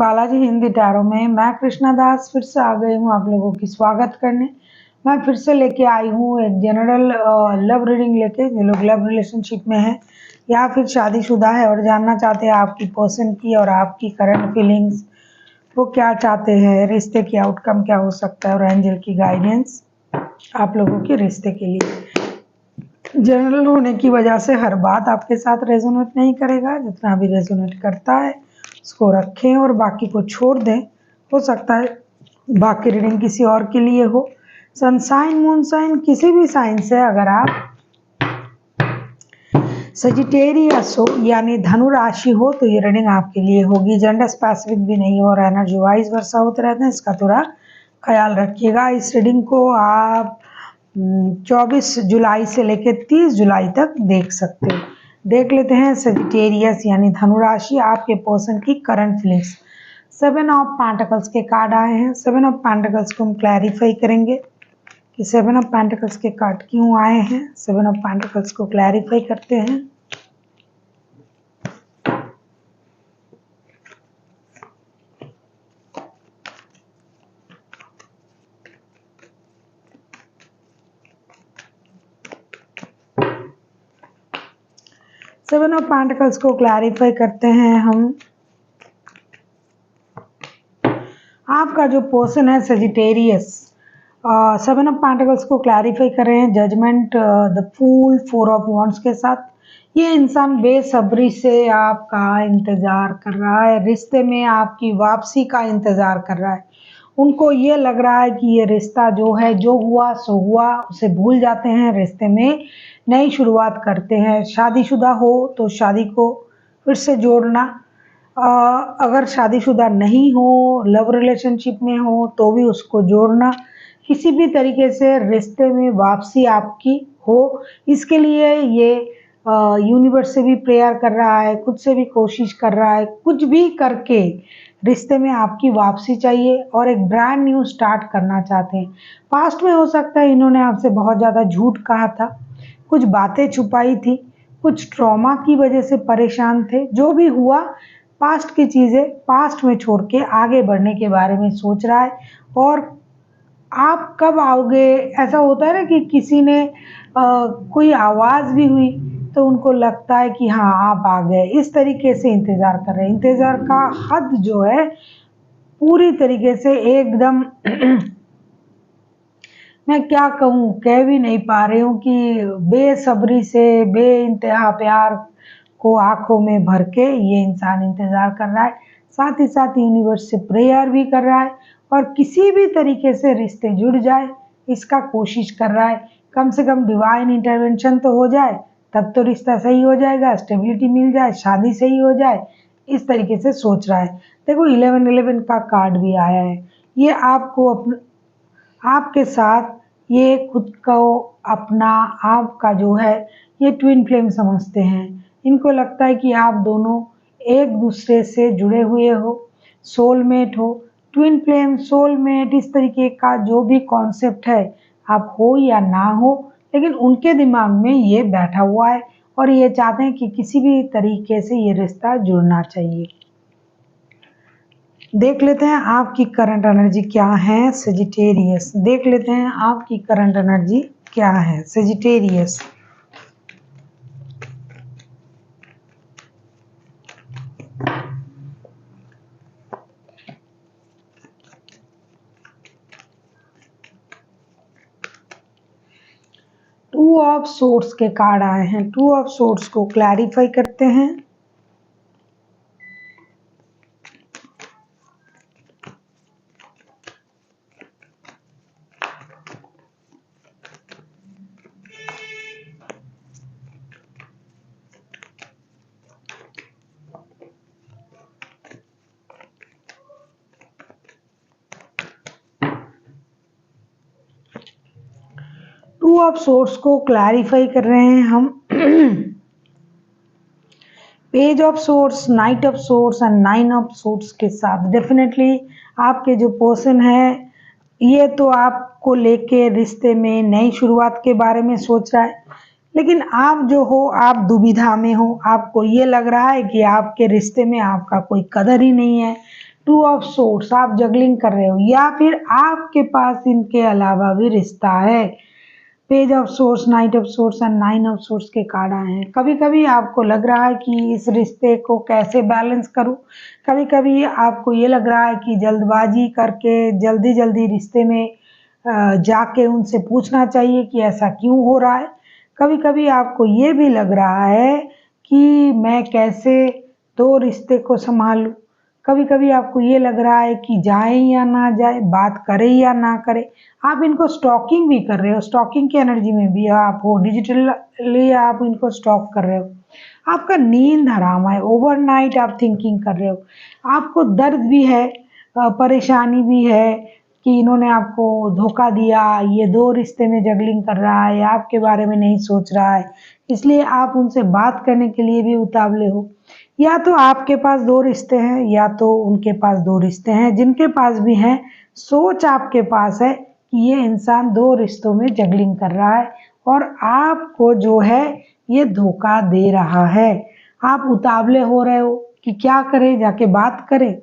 Balaji Hindi tarot में मैं कृष्णा दास फिर से आ गई हूँ आप लोगों की स्वागत करने। मैं फिर से लेके आई हूँ एक जनरल लव रीडिंग लेके, जो लोग लव रिलेशनशिप में हैं या फिर शादीशुदा है और जानना चाहते हैं आपकी पर्सन की और आपकी करंट फीलिंग्स, वो क्या चाहते हैं, रिश्ते की आउटकम क्या हो सकता है और एंजल की गाइडेंस आप लोगों के रिश्ते के लिए। जनरल होने की वजह से हर बात आपके साथ रेजोनेट नहीं करेगा, जितना भी रेजोनेट करता है उसको रखें और बाकी को छोड़ दें। हो सकता है बाकी रीडिंग किसी और के लिए हो। सनसाइन मून साइन किसी भी साइन से अगर आप सजिटेरियस हो यानी धनु राशि हो तो ये रीडिंग आपके लिए होगी। जेंडर स्पेसिफिक भी नहीं हो, और एनर्जी वाइज वर्षा होते रहते हैं, इसका थोड़ा ख्याल रखिएगा। इस रीडिंग को आप 24 जुलाई से लेकर 30 जुलाई तक देख सकते हो। देख लेते हैं सजिटेरियस यानी धनु राशि, आपके पर्सन की करंट फीलिंग्स। 7 ऑफ पेंटिकल्स के कार्ड आए हैं। 7 ऑफ पेंटिकल्स को हम क्लैरिफाई करेंगे कि 7 ऑफ पेंटिकल्स के कार्ड क्यों आए हैं। 7 ऑफ पेंटिकल्स को क्लैरिफाई करते हैं। सेवन ऑफ पेंटिकल्स को क्लैरिफाई करते हैं हम। आपका जो पर्सन है सजिटेरियस, 7 ऑफ पेंटिकल्स को क्लैरिफाई कर रहे हैं judgement, the fool, 4 of wands के साथ। ये इंसान बेसब्री से आपका इंतजार कर रहा है, रिश्ते में आपकी वापसी का इंतजार कर रहा है। उनको ये लग रहा है कि ये रिश्ता जो है, जो हुआ सो हुआ, उसे भूल जाते हैं, रिश्ते में नई शुरुआत करते हैं। शादीशुदा हो तो शादी को फिर से जोड़ना, अगर शादीशुदा नहीं हो, लव रिलेशनशिप में हो तो भी उसको जोड़ना, किसी भी तरीके से रिश्ते में वापसी आपकी हो, इसके लिए ये यूनिवर्स से भी प्रेयर कर रहा है, खुद से भी कोशिश कर रहा है, कुछ भी करके रिश्ते में आपकी वापसी चाहिए और एक ब्रांड न्यू स्टार्ट करना चाहते हैं। पास्ट में हो सकता है इन्होंने आपसे बहुत ज़्यादा झूठ कहा था, कुछ बातें छुपाई थी, कुछ ट्रॉमा की वजह से परेशान थे। जो भी हुआ, पास्ट की चीज़ें पास्ट में छोड़ के आगे बढ़ने के बारे में सोच रहा है। और आप कब आओगे, ऐसा होता है ना कि किसी ने कोई आवाज़ भी हुई तो उनको लगता है कि हाँ आप आ गए, इस तरीके से इंतज़ार कर रहे हैं। इंतज़ार का हद जो है पूरी तरीके से एकदम मैं क्या कहूँ, कह भी नहीं पा रही हूँ कि बेसब्री से बेइंतहा प्यार को आंखों में भर के ये इंसान इंतज़ार कर रहा है। साथ ही साथ यूनिवर्स से प्रेयर भी कर रहा है और किसी भी तरीके से रिश्ते जुड़ जाए इसका कोशिश कर रहा है। कम से कम डिवाइन इंटरवेंशन तो हो जाए, तब तो रिश्ता सही हो जाएगा, स्टेबिलिटी मिल जाए, शादी सही हो जाए, इस तरीके से सोच रहा है। देखो 11-11 का कार्ड भी आया है। ये आपको आपके साथ ये खुद को अपना आपका जो है ये ट्विन फ्लेम समझते हैं। इनको लगता है कि आप दोनों एक दूसरे से जुड़े हुए हो, सोलमेट हो। ट्विन फ्लेम, सोलमेट, इस तरीके का जो भी कॉन्सेप्ट है, आप हो या ना हो, लेकिन उनके दिमाग में ये बैठा हुआ है और ये चाहते हैं कि किसी भी तरीके से ये रिश्ता जुड़ना चाहिए। देख लेते हैं आपकी करंट एनर्जी क्या है सजिटेरियस। देख लेते हैं आपकी करंट एनर्जी क्या है सजिटेरियस। टू ऑफ सोर्ड्स के कार्ड आए हैं। टू ऑफ सोर्ड्स को क्लैरिफाई करते हैं। टू ऑफ सोर्ड्स को क्लैरिफाई कर रहे हैं हम। Page of swords, night of swords and 9 of swords के साथ डेफिनेटली आपके जो पर्सन है ये तो आपको लेके रिश्ते में नई शुरुआत के बारे में सोच रहा है, लेकिन आप जो हो आप दुविधा में हो। आपको ये लग रहा है कि आपके रिश्ते में आपका कोई कदर ही नहीं है। टू ऑफ सोर्स, आप जगलिंग कर रहे हो, या फिर आपके पास इनके अलावा भी रिश्ता है। Page of source, night of source and nine of source के कार्ड आए हैं। कभी कभी आपको लग रहा है कि इस रिश्ते को कैसे बैलेंस करूं, कभी कभी आपको ये लग रहा है कि जल्दबाजी करके जल्दी जल्दी रिश्ते में जाके उनसे पूछना चाहिए कि ऐसा क्यों हो रहा है। कभी कभी आपको ये भी लग रहा है कि मैं कैसे दो रिश्ते को संभालूं। कभी कभी आपको ये लग रहा है कि जाए या ना जाए, बात करे या ना करे। आप इनको स्टॉकिंग भी कर रहे हो, स्टॉकिंग की एनर्जी में भी आप हो, डिजिटली आप इनको स्टॉक कर रहे हो। आपका नींद हराम है, ओवरनाइट आप थिंकिंग कर रहे हो। आपको दर्द भी है, परेशानी भी है कि इन्होंने आपको धोखा दिया, ये दो रिश्ते में जगलिंग कर रहा है, आपके बारे में नहीं सोच रहा है, इसलिए आप उनसे बात करने के लिए भी उतावले हो। या तो आपके पास दो रिश्ते हैं या तो उनके पास दो रिश्ते हैं। जिनके पास भी हैं, सोच आपके पास है कि ये इंसान दो रिश्तों में जगलिंग कर रहा है और आपको जो है ये धोखा दे रहा है। आप उतावले हो रहे हो कि क्या करें, जाके बात करें,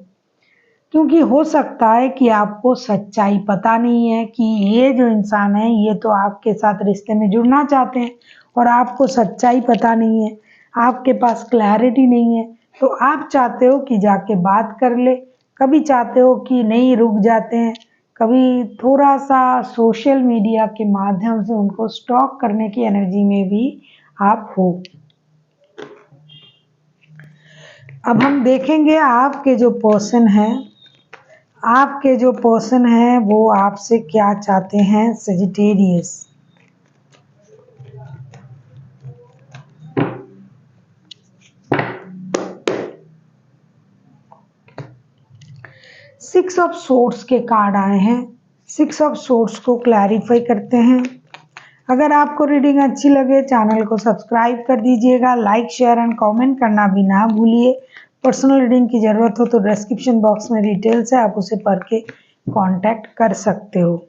क्योंकि हो सकता है कि आपको सच्चाई पता नहीं है कि ये जो इंसान है ये तो आपके साथ रिश्ते में जुड़ना चाहते हैं और आपको सच्चाई पता नहीं है, आपके पास क्लैरिटी नहीं है। तो आप चाहते हो कि जाके बात कर ले, कभी चाहते हो कि नहीं रुक जाते हैं, कभी थोड़ा सा सोशल मीडिया के माध्यम से उनको स्टॉक करने की एनर्जी में भी आप हो। अब हम देखेंगे आपके जो पर्सन है वो आपसे क्या चाहते हैं। सेजिटेरियस, सिक्स ऑफ सोर्ड्स के कार्ड आए हैं। सिक्स ऑफ सोर्ड्स को क्लैरिफाई करते हैं। अगर आपको रीडिंग अच्छी लगे चैनल को सब्सक्राइब कर दीजिएगा, लाइक शेयर एंड कमेंट करना भी ना भूलिए। पर्सनल रीडिंग की ज़रूरत हो तो डिस्क्रिप्शन बॉक्स में डिटेल्स है, आप उसे पढ़ के कांटेक्ट कर सकते हो।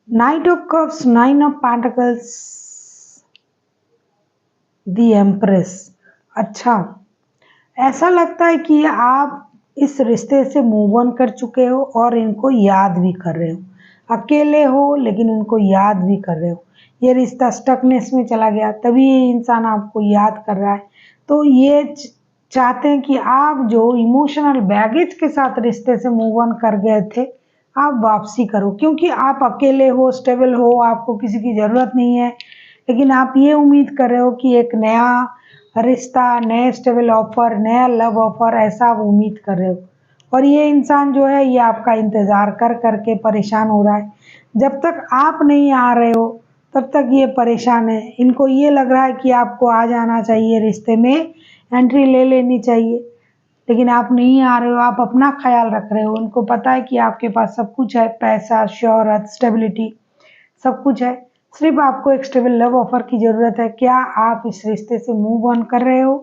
Night of cups, nine of pentacles, the empress. अच्छा, ऐसा लगता है कि आप इस रिश्ते से मूव ऑन कर चुके हो और इनको याद भी कर रहे हो। अकेले हो लेकिन उनको याद भी कर रहे हो। ये रिश्ता स्टकनेस में चला गया, तभी ये इंसान आपको याद कर रहा है। तो ये चाहते हैं कि आप जो इमोशनल बैगेज के साथ रिश्ते से मूव ऑन कर गए थे, आप वापसी करो, क्योंकि आप अकेले हो, स्टेबल हो, आपको किसी की ज़रूरत नहीं है। लेकिन आप ये उम्मीद कर रहे हो कि एक नया रिश्ता, नए स्टेबल ऑफर, नया लव ऑफर, ऐसा आप उम्मीद कर रहे हो। और ये इंसान जो है ये आपका इंतज़ार कर करके परेशान हो रहा है। जब तक आप नहीं आ रहे हो तब तक ये परेशान है। इनको ये लग रहा है कि आपको आ जाना चाहिए, रिश्ते में एंट्री ले लेनी चाहिए, लेकिन आप नहीं आ रहे हो। आप अपना ख्याल रख रहे हो। उनको पता है कि आपके पास सब कुछ है, पैसा, शोहरत, स्टेबिलिटी, सब कुछ है। सिर्फ आपको एक स्टेबल लव ऑफर की ज़रूरत है। क्या आप इस रिश्ते से मूव ऑन कर रहे हो?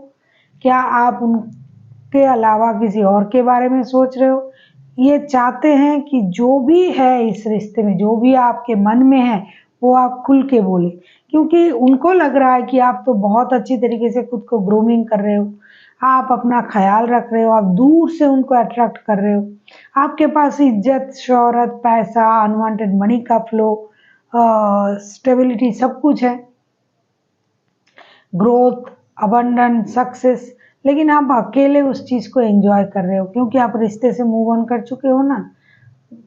क्या आप उनके अलावा किसी और के बारे में सोच रहे हो? ये चाहते हैं कि जो भी है इस रिश्ते में, जो भी आपके मन में है वो आप खुल के बोले, क्योंकि उनको लग रहा है कि आप तो बहुत अच्छी तरीके से खुद को ग्रूमिंग कर रहे हो, आप अपना ख्याल रख रहे हो, आप दूर से उनको अट्रैक्ट कर रहे हो। आपके पास इज्जत, शोहरत, पैसा, अनवांटेड मनी का फ्लो, स्टेबिलिटी, सब कुछ है, ग्रोथ, अबंडेंस, सक्सेस। लेकिन आप अकेले उस चीज़ को एंजॉय कर रहे हो, क्योंकि आप रिश्ते से मूव ऑन कर चुके हो ना,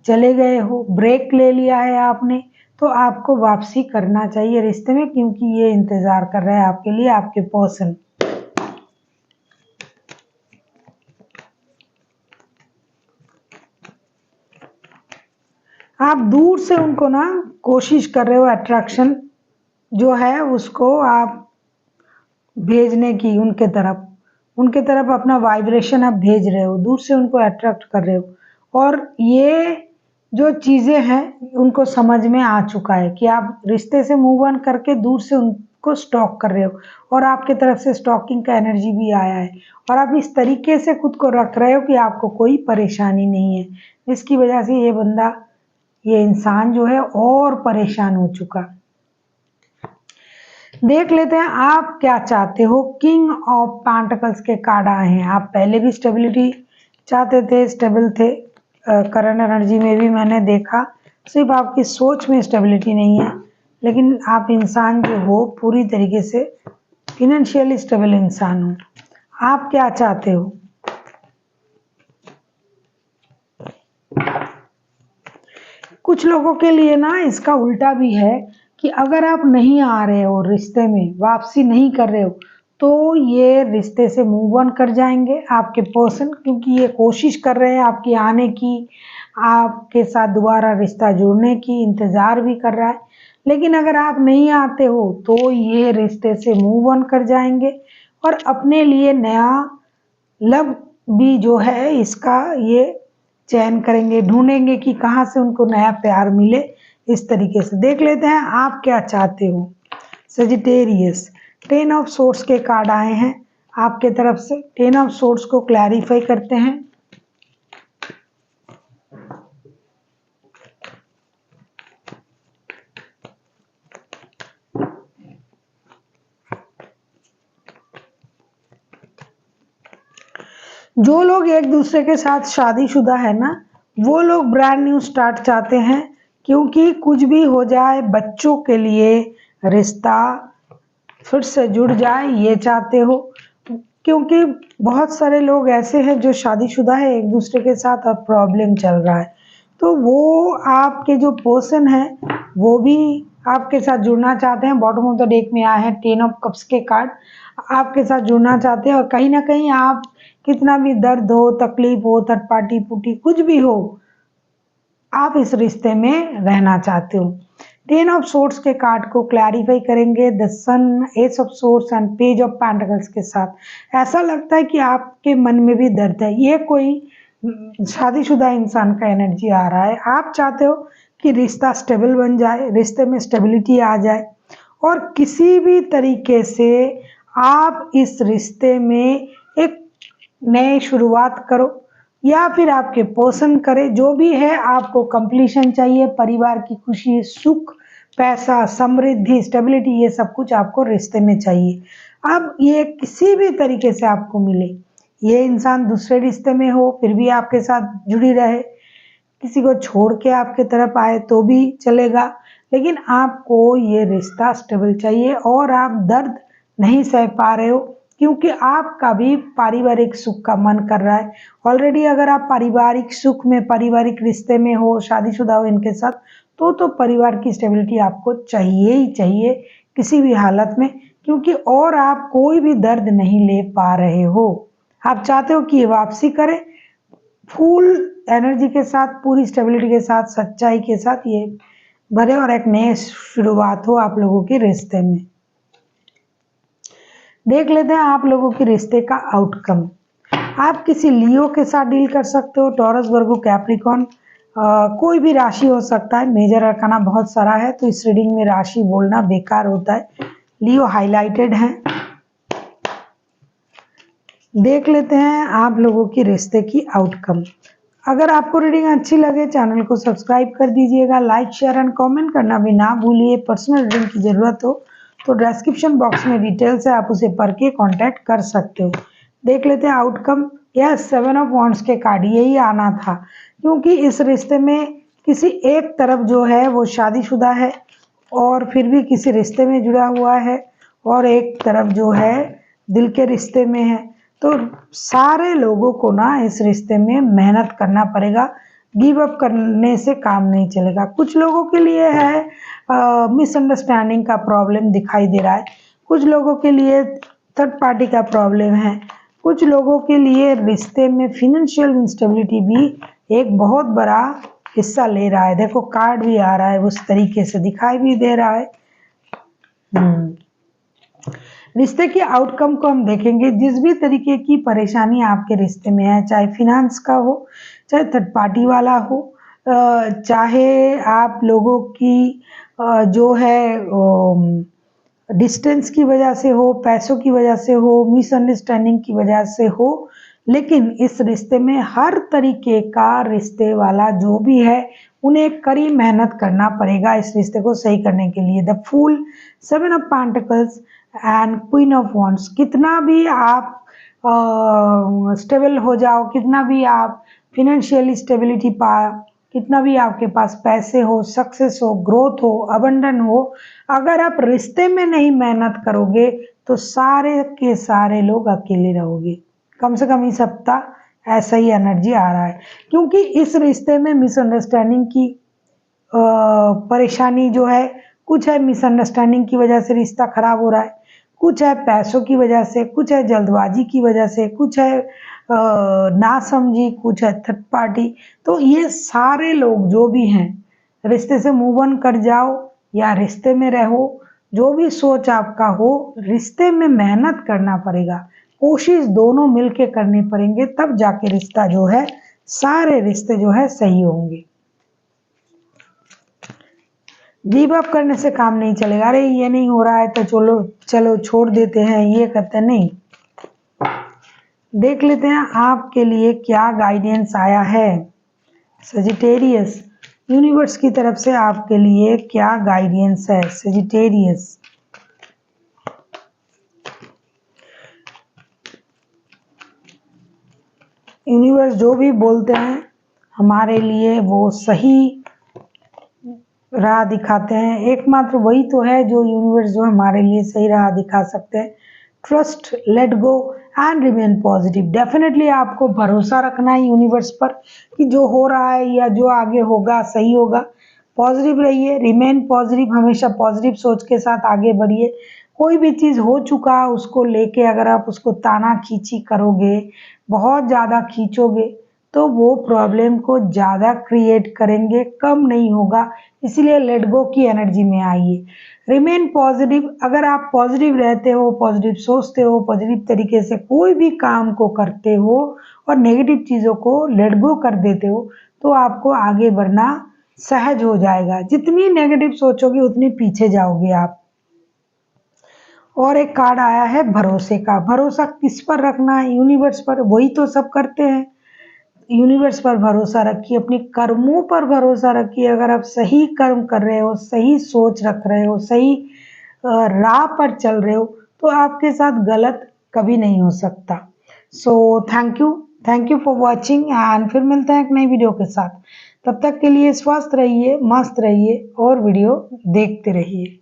चले गए हो, ब्रेक ले लिया है आपने। तो आपको वापसी करना चाहिए रिश्ते में, क्योंकि ये इंतज़ार कर रहा है आपके लिए, आपके पर्सन। आप दूर से उनको ना कोशिश कर रहे हो, अट्रैक्शन जो है उसको आप भेजने की उनके तरफ अपना वाइब्रेशन आप भेज रहे हो, दूर से उनको अट्रैक्ट कर रहे हो। और ये जो चीज़ें हैं उनको समझ में आ चुका है कि आप रिश्ते से मूव ऑन करके दूर से उनको स्टॉक कर रहे हो और आपकी तरफ से स्टॉकिंग का एनर्जी भी आया है और आप इस तरीके से खुद को रख रहे हो कि आपको कोई परेशानी नहीं है, जिसकी वजह से ये बंदा, ये इंसान जो है और परेशान हो चुका। देख लेते हैं आप क्या चाहते हो। किंग ऑफ पेंटिकल्स के कार्ड आए हैं। आप पहले भी स्टेबिलिटी चाहते थे, स्टेबल थे, करंट एनर्जी में भी मैंने देखा, सिर्फ आपकी सोच में स्टेबिलिटी नहीं है, लेकिन आप इंसान जो हो पूरी तरीके से फिनेंशियली स्टेबल इंसान हो। आप क्या चाहते हो? कुछ लोगों के लिए ना इसका उल्टा भी है कि अगर आप नहीं आ रहे हो रिश्ते में, वापसी नहीं कर रहे हो, तो ये रिश्ते से मूव ऑन कर जाएंगे आपके पर्सन, क्योंकि ये कोशिश कर रहे हैं आपके आने की, आपके साथ दोबारा रिश्ता जुड़ने की इंतज़ार भी कर रहा है। लेकिन अगर आप नहीं आते हो तो ये रिश्ते से मूव ऑन कर जाएंगे और अपने लिए नया लव भी जो है इसका ये चयन करेंगे, ढूंढेंगे कि कहाँ से उनको नया प्यार मिले। इस तरीके से देख लेते हैं आप क्या चाहते हो। सजिटेरियस, 10 ऑफ सोर्स के कार्ड आए हैं आपके तरफ से। 10 ऑफ सोर्स को क्लैरिफाई करते हैं। जो लोग एक दूसरे के साथ शादीशुदा है ना, वो लोग ब्रांड न्यू स्टार्ट चाहते हैं, क्योंकि कुछ भी हो जाए बच्चों के लिए रिश्ता फिर से जुड़ जाए ये चाहते हो। क्योंकि बहुत सारे लोग ऐसे हैं जो शादीशुदा है, एक दूसरे के साथ अब प्रॉब्लम चल रहा है, तो वो आपके जो पर्सन है वो भी आपके साथ जुड़ना चाहते हैं। बॉटम ऑफ द डेक में आए हैं 10 ऑफ कप्स के कार्ड, आपके साथ जुड़ना चाहते हैं और कहीं ना कहीं आप कितना भी दर्द हो, तकलीफ हो, थर्ड पार्टी पुटी कुछ भी हो, आप इस रिश्ते में रहना चाहते हो। 10 ऑफ सोर्ड्स के कार्ड को क्लैरिफाई करेंगे the sun, ace of swords and page of pentacles के साथ। ऐसा लगता है कि आपके मन में भी दर्द है, ये कोई शादीशुदा इंसान का एनर्जी आ रहा है। आप चाहते हो कि रिश्ता स्टेबल बन जाए, रिश्ते में स्टेबिलिटी आ जाए और किसी भी तरीके से आप इस रिश्ते में एक नए शुरुआत करो या फिर आपके पर्सन करे, जो भी है आपको कंप्लीशन चाहिए। परिवार की खुशी, सुख, पैसा, समृद्धि, स्टेबिलिटी, ये सब कुछ आपको रिश्ते में चाहिए। अब ये किसी भी तरीके से आपको मिले, ये इंसान दूसरे रिश्ते में हो फिर भी आपके साथ जुड़ी रहे, किसी को छोड़ के आपके तरफ आए तो भी चलेगा, लेकिन आपको ये रिश्ता स्टेबल चाहिए और आप दर्द नहीं सह पा रहे हो, क्योंकि आपका भी पारिवारिक सुख का मन कर रहा है। ऑलरेडी अगर आप पारिवारिक सुख में, पारिवारिक रिश्ते में हो, शादीशुदा हो इनके साथ, तो परिवार की स्टेबिलिटी आपको चाहिए ही चाहिए किसी भी हालत में, क्योंकि और आप कोई भी दर्द नहीं ले पा रहे हो। आप चाहते हो कि ये वापसी करे फुल एनर्जी के साथ, पूरी स्टेबिलिटी के साथ, सच्चाई के साथ ये भरे और एक नए शुरुआत हो आप लोगों के रिश्ते में। देख लेते हैं आप लोगों के रिश्ते का आउटकम। आप किसी लियो के साथ डील कर सकते हो, टॉरस, वर्गो, कैप्रिकॉन, कोई भी राशि हो सकता है। मेजर अरकाना बहुत सारा है तो इस रीडिंग में राशि बोलना बेकार होता है। लियो हाईलाइटेड है। देख लेते हैं आप लोगों की रिश्ते की आउटकम। अगर आपको रीडिंग अच्छी लगे चैनल को सब्सक्राइब कर दीजिएगा, लाइक, शेयर एंड कमेंट करना भी ना भूलिए। पर्सनल रीडिंग की ज़रूरत हो तो डिस्क्रिप्शन बॉक्स में डिटेल्स है, आप उसे पढ़ के कॉन्टैक्ट कर सकते हो। देख लेते हैं आउटकम। यह 7 ऑफ वॉन्ड्स के कार्ड, यही आना था, क्योंकि इस रिश्ते में किसी एक तरफ जो है वो शादीशुदा है और फिर भी किसी रिश्ते में जुड़ा हुआ है और एक तरफ जो है दिल के रिश्ते में है। तो सारे लोगों को ना इस रिश्ते में मेहनत करना पड़ेगा, गिव अप करने से काम नहीं चलेगा। कुछ लोगों के लिए है मिसअंडरस्टैंडिंग का प्रॉब्लम दिखाई दे रहा है, कुछ लोगों के लिए थर्ड पार्टी का प्रॉब्लम है, कुछ लोगों के लिए रिश्ते में फिनेंशियल इंस्टेबिलिटी भी एक बहुत बड़ा हिस्सा ले रहा है। देखो कार्ड भी आ रहा है, उस तरीके से दिखाई भी दे रहा है। रिश्ते के आउटकम को हम देखेंगे। जिस भी तरीके की परेशानी आपके रिश्ते में है, चाहे फिनांस का हो, चाहे थर्ड पार्टी वाला हो, चाहे आप लोगों की जो है डिस्टेंस की वजह से हो, पैसों की वजह से हो, मिसअंडरस्टैंडिंग की वजह से हो, लेकिन इस रिश्ते में हर तरीके का रिश्ते वाला जो भी है उन्हें कड़ी मेहनत करना पड़ेगा इस रिश्ते को सही करने के लिए। The fool, 7 of pentacles and queen of wands, कितना भी आप स्टेबल हो जाओ, कितना भी आप फिनेंशियली स्टेबिलिटी पा, कितना भी आपके पास पैसे हो, सक्सेस हो, ग्रोथ हो, अबंडन हो, अगर आप रिश्ते में नहीं मेहनत करोगे तो सारे के सारे लोग अकेले रहोगे। कम से कम इस सप्ताह ऐसा ही एनर्जी आ रहा है, क्योंकि इस रिश्ते में मिसअंडरस्टैंडिंग की परेशानी जो है, कुछ है मिसअंडरस्टैंडिंग की वजह से रिश्ता खराब हो रहा है, कुछ है पैसों की वजह से, कुछ है जल्दबाजी की वजह से, कुछ है ना समझी, कुछ है थर्ड पार्टी। तो ये सारे लोग जो भी हैं, रिश्ते से मूव ऑन कर जाओ या रिश्ते में रहो, जो भी सोच आपका हो, रिश्ते में मेहनत करना पड़ेगा, कोशिश दोनों मिलके करने पड़ेंगे, तब जाके रिश्ता जो है, सारे रिश्ते जो है सही होंगे। गिव अप करने से काम नहीं चलेगा। अरे ये नहीं हो रहा है तो चलो चलो छोड़ देते हैं, ये करते नहीं। देख लेते हैं आपके लिए क्या गाइडेंस आया है। सजिटेरियस, यूनिवर्स की तरफ से आपके लिए क्या गाइडेंस है। सजिटेरियस, यूनिवर्स जो भी बोलते हैं हमारे लिए वो सही राह दिखाते हैं। एकमात्र वही तो है जो यूनिवर्स जो हमारे लिए सही राह दिखा सकते हैं। Trust, let go and remain positive. Definitely आपको भरोसा रखना है यूनिवर्स पर कि जो हो रहा है या जो आगे होगा सही होगा। पॉजिटिव रहिए, रिमेन पॉजिटिव, हमेशा पॉजिटिव सोच के साथ आगे बढ़िए। कोई भी चीज़ हो चुका उसको लेके अगर आप उसको ताना खींची करोगे, बहुत ज़्यादा खींचोगे, तो वो प्रॉब्लम को ज़्यादा क्रिएट करेंगे, कम नहीं होगा। इसीलिए लेट गो की एनर्जी में आइए। रिमेन पॉजिटिव, अगर आप पॉजिटिव रहते हो, पॉजिटिव सोचते हो, पॉजिटिव तरीके से कोई भी काम को करते हो और नेगेटिव चीज़ों को लेट गो कर देते हो, तो आपको आगे बढ़ना सहज हो जाएगा। जितनी नेगेटिव सोचोगे उतनी पीछे जाओगे आप। और एक कार्ड आया है भरोसे का। भरोसा किस पर रखना है? यूनिवर्स पर, वही तो सब करते हैं। यूनिवर्स पर भरोसा रखिए, अपने कर्मों पर भरोसा रखिए। अगर आप सही कर्म कर रहे हो, सही सोच रख रहे हो, सही राह पर चल रहे हो, तो आपके साथ गलत कभी नहीं हो सकता। So thank you for watching and फिर मिलते हैं एक नई वीडियो के साथ। तब तक के लिए स्वस्थ रहिए, मस्त रहिए और वीडियो देखते रहिए।